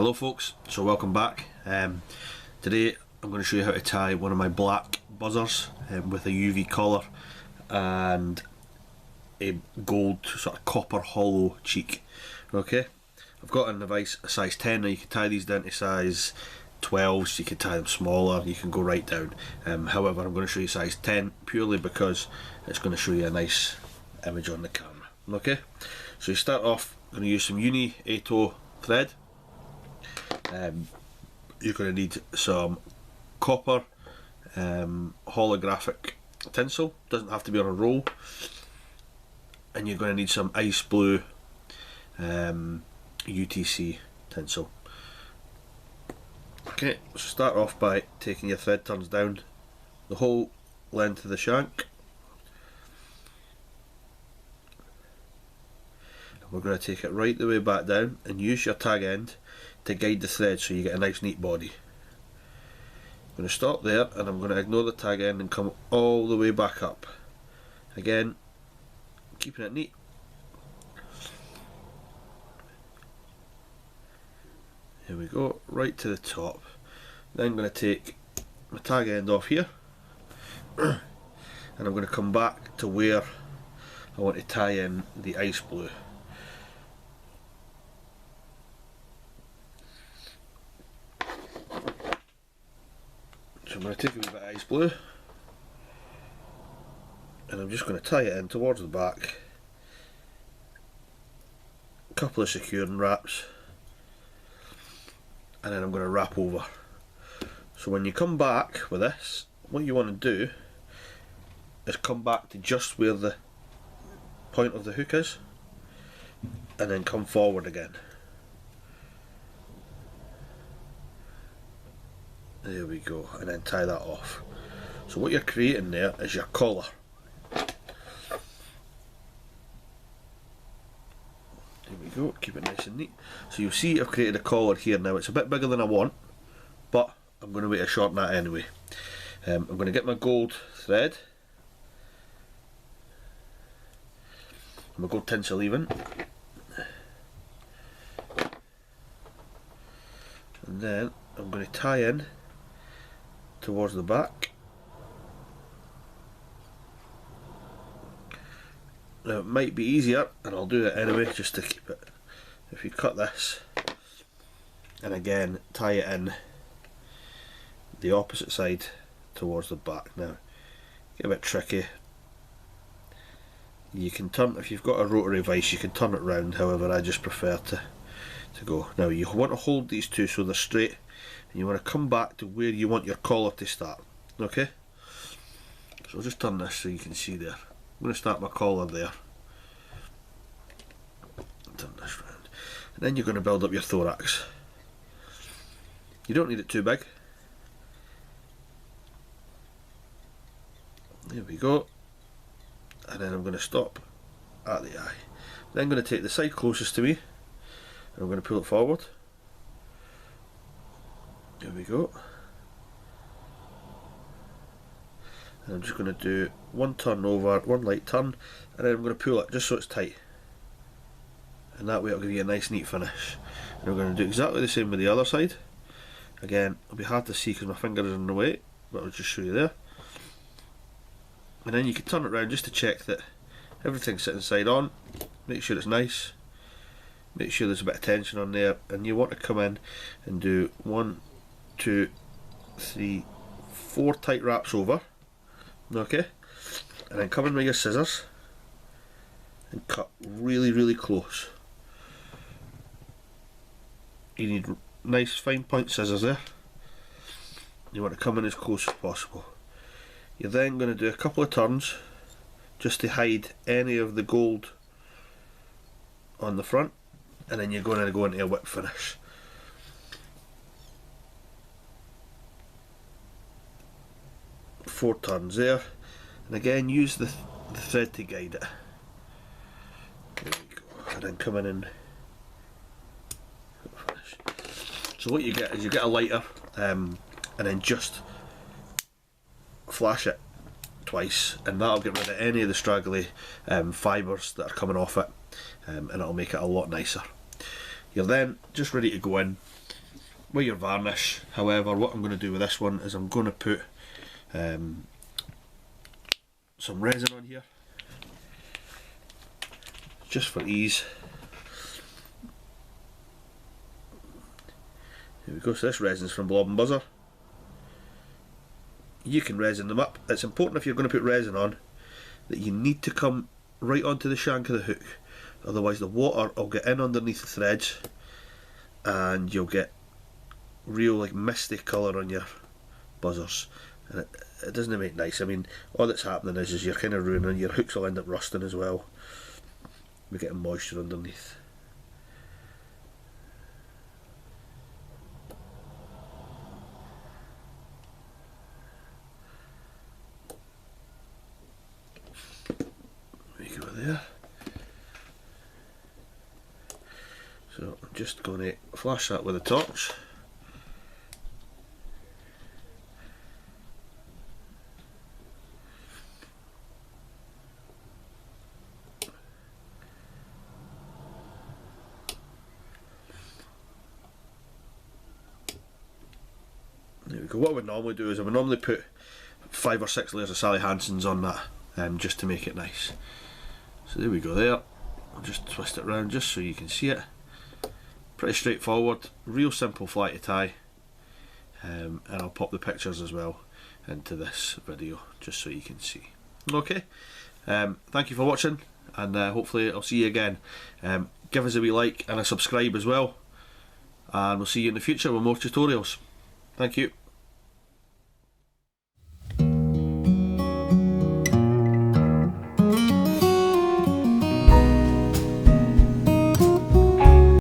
Hello folks, so welcome back. Today I'm going to show you how to tie one of my black buzzers with a UV collar and a gold sort of copper hollow cheek. Okay, I've got a device a size 10. Now you can tie these down to size 12, so you can tie them smaller, you can go right down. However, I'm going to show you size 10 purely because it's going to show you a nice image on the camera. Okay, so you start off, going to use some Uni Ato thread. You're going to need some copper holographic tinsel, doesn't have to be on a roll, and you're going to need some ice blue UTC tinsel. Okay, so start off by taking your thread turns down the whole length of the shank. And we're going to take it right the way back down and use your tag end to guide the thread so you get a nice neat body. I'm going to stop there and I'm going to ignore the tag end and come all the way back up. Again, keeping it neat. Here we go, right to the top. Then I'm going to take my tag end off here and I'm going to come back to where I want to tie in the ice blue. So I'm going to take a wee bit of ice blue and I'm just going to tie it in towards the back. A couple of securing wraps and then I'm going to wrap over. So when you come back with this, what you want to do is come back to just where the point of the hook is and then come forward again. There we go, and then tie that off. So what you're creating there is your collar. There we go, keep it nice and neat. So you'll see I've created a collar here now. It's a bit bigger than I want, but I'm going to wait to shorten that anyway. I'm going to get my gold thread, my gold tinsel even, and then I'm going to tie in towards the back. Now it might be easier, and I'll do it anyway just to keep it, if you cut this and again tie it in the opposite side towards the back. Now get a bit tricky, you can turn, if you've got a rotary vise you can turn it round, however I just prefer to go. Now you want to hold these two so they're straight and you want to come back to where you want your collar to start. Okay, so I'll just turn this so you can see there. I'm going to start my collar there, turn this round, and then you're going to build up your thorax. You don't need it too big. There we go, and then I'm going to stop at the eye. Then I'm going to take the side closest to me and I'm going to pull it forward. There we go. And I'm just going to do one turn over, one light turn, and then I'm going to pull it just so it's tight. And that way it'll give you a nice neat finish. And we're going to do exactly the same with the other side. Again, it'll be hard to see because my finger is in the way, but I'll just show you there. And then you can turn it around just to check that everything's sitting side on. Make sure it's nice. Make sure there's a bit of tension on there, and you want to come in and do 1, 2, 3, 4 tight wraps over. Okay, and then come in with your scissors and cut really close. You need nice fine point scissors there. You want to come in as close as possible. You're then going to do a couple of turns just to hide any of the gold on the front, and then you're going to go into a whip finish. Four turns there, and again use the thread to guide it. There we go, and then come in and finish. So what you get is you get a lighter, and then just flash it twice, and that'll get rid of any of the straggly fibres that are coming off it, and it'll make it a lot nicer. You're then just ready to go in with your varnish. However, what I'm going to do with this one is I'm going to put some resin on here, just for ease. Here we go, so this resin's from Blob and Buzzer. You can resin them up. It's important if you're going to put resin on that you need to come right onto the shank of the hook, otherwise the water will get in underneath the threads and you'll get real like misty colour on your buzzers, and it doesn't make nice. I mean, all that's happening is you're kind of ruining, your hooks will end up rusting as well. We're getting moisture underneath. There you go there. So I'm just going to flash that with a torch. There we go. What I would normally do is I would normally put 5 or 6 layers of Sally Hansen's on that, just to make it nice. So there we go there. I'll just twist it around just so you can see it. Pretty straightforward, real simple fly to tie, and I'll pop the pictures as well into this video just so you can see. Okay, thank you for watching, and hopefully I'll see you again. Give us a wee like and a subscribe as well, and we'll see you in the future with more tutorials. Thank you.